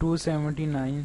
279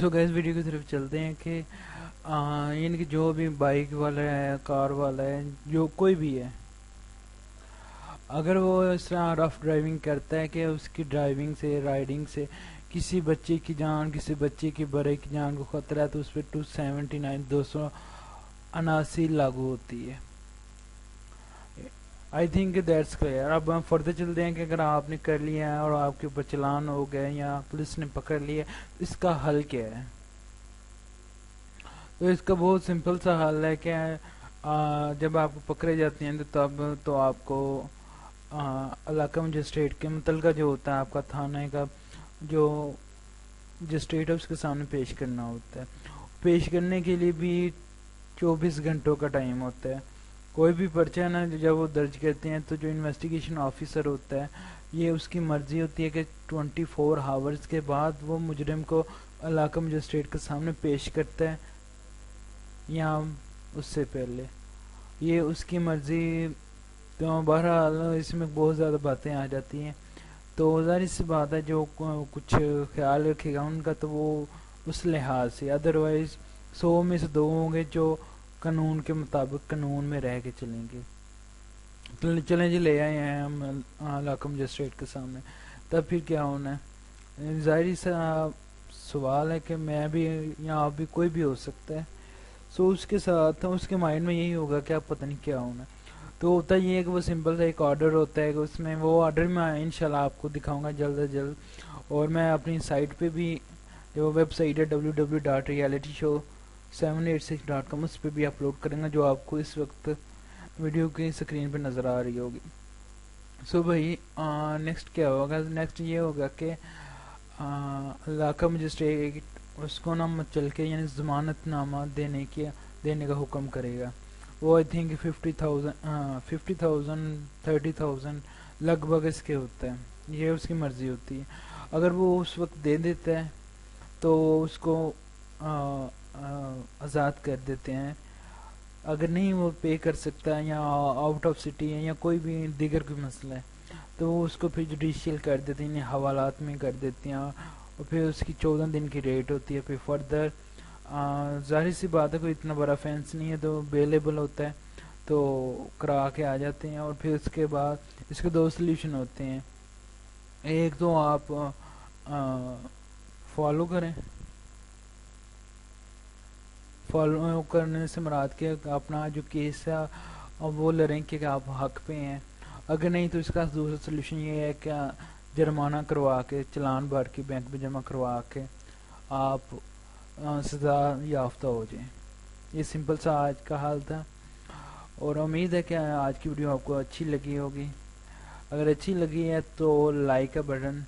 so guys video کی طرف چلتے ہیں کہ یعنی کہ جو بھی بائک والا ہے، کار والا ہے، جو کوئی بھی ہے، اگر وہ اس طرح رف ڈرائیونگ کرتا ہے کہ اس کی ڈرائیونگ سے، رائڈنگ سے کسی بچے کی جان، کسی بچے کی بڑے کی جان کو خطرہ ہے، تو اس پہ 279 279 لاگو ہوتی ہے۔ I think that's clear. اب ہم فردر چلتے ہیں کہ اگر آپ نے کر لیا ہے اور آپ کے اوپر چلان ہو گئے یا پولیس نے پکڑ لیا، اس کا حل کیا ہے؟ تو اس کا بہت سمپل سا حل ہے کہ جب آپ پکڑے جاتے ہیں تب تو آپ کو علاقہ مجسٹریٹ کے متعلقہ جو ہوتا ہے آپ کا تھانہ کا جو مجسٹریٹ ہے اس کے سامنے پیش کرنا ہوتا ہے۔ پیش کرنے کے لیے بھی 24 گھنٹوں کا ٹائم ہوتا ہے۔ کوئی بھی پرچہ نا جب وہ درج کرتے ہیں تو جو انویسٹیگیشن آفیسر ہوتا ہے یہ اس کی مرضی ہوتی ہے کہ 24 آورز کے بعد وہ مجرم کو علاقہ مجسٹریٹ کے سامنے پیش کرتا ہے یا اس سے پہلے، یہ اس کی مرضی۔ تو بہرحال اس میں بہت زیادہ باتیں آ جاتی ہیں، تو ظاہر سی بات ہے جو کچھ خیال رکھے گا ان کا تو وہ اس لحاظ سے، ادروائز 100 میں سے 2 ہوں گے جو قانون کے مطابق قانون میں رہ کے چلیں گے۔ چلیں جی لے آئے ہیں ہم علاقہ مجسٹریٹ کے سامنے، تب پھر کیا ہونا ہے؟ ظاہری سا سوال ہے کہ میں بھی یا آپ بھی، کوئی بھی ہو سکتا ہے۔ سو اس کے ساتھ اس کے مائنڈ میں یہی ہوگا کہ آپ پتہ نہیں کیا ہونا ہے۔ تو ہوتا یہ ہے کہ وہ سمپل سا ایک آرڈر ہوتا ہے کہ اس میں وہ آرڈر میں انشاءاللہ آپ کو دکھاؤں گا جلد از جلد، اور میں اپنی سائٹ پہ بھی جو ویب سائٹ ہے www.realityshow786.com اس پہ بھی اپلوڈ کریں گا، جو آپ کو اس وقت ویڈیو کی اسکرین پہ نظر آ رہی ہوگی۔ سو بھائی نیکسٹ کیا ہوگا؟ نیکسٹ یہ ہوگا کہ علاقہ مجسٹریٹ اس کو نہ چل کے یعنی ضمانت نامہ دینے کا حکم کرے گا۔ وہ آئی تھنک 50,000 30,000 لگ بھگ اس کے ہوتا ہے، یہ اس کی مرضی ہوتی ہے۔ اگر وہ اس وقت دے دیتا ہے تو اس کو آزاد کر دیتے ہیں۔ اگر نہیں وہ پے کر سکتا ہے یا آؤٹ آف سٹی ہے یا کوئی بھی دیگر کوئی مسئلہ ہے تو وہ اس کو پھر جوڈیشیل کر دیتے ہیں، حوالات میں کر دیتے ہیں، اور پھر اس کی 14 دن کی ریٹ ہوتی ہے۔ پھر فردر ظاہر سی بات ہے کوئی اتنا بڑا فینس نہیں ہے تو اویلیبل ہوتا ہے تو کرا کے آ جاتے ہیں۔ اور پھر اس کے بعد اس کے 2 سلیوشن ہوتے ہیں، ایک تو آپ فالو کریں، فالو کرنے سے مراد کہ اپنا جو کیس ہے وہ لڑیں کہ آپ حق پہ ہیں۔ اگر نہیں تو اس کا دوسرا سلیوشن یہ ہے کہ جرمانہ کروا کے، چلان بھر کے، بینک میں جمع کروا کے آپ سزا یافتہ ہو جائیں۔ یہ سمپل سا آج کا حال تھا، اور امید ہے کہ آج کی ویڈیو آپ کو اچھی لگی ہوگی۔ اگر اچھی لگی ہے تو لائک کا بٹن،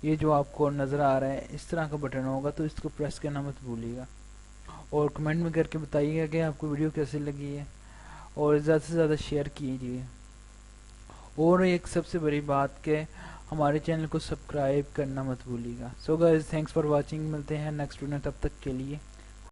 یہ جو آپ کو نظر آ رہا ہے اس طرح کا بٹن ہوگا تو اس کو پریس کرنا مت بھولیے گا، اور کمنٹ میں کر کے بتائیے گا کہ آپ کو ویڈیو کیسے لگی ہے، اور زیادہ سے زیادہ شیئر کیجیے۔ اور ایک سب سے بڑی بات کہ ہمارے چینل کو سبسکرائب کرنا مت بھولیے گا۔ So guys thanks for watching, ملتے ہیں نیکسٹ ویڈیو، تب تک کے لیے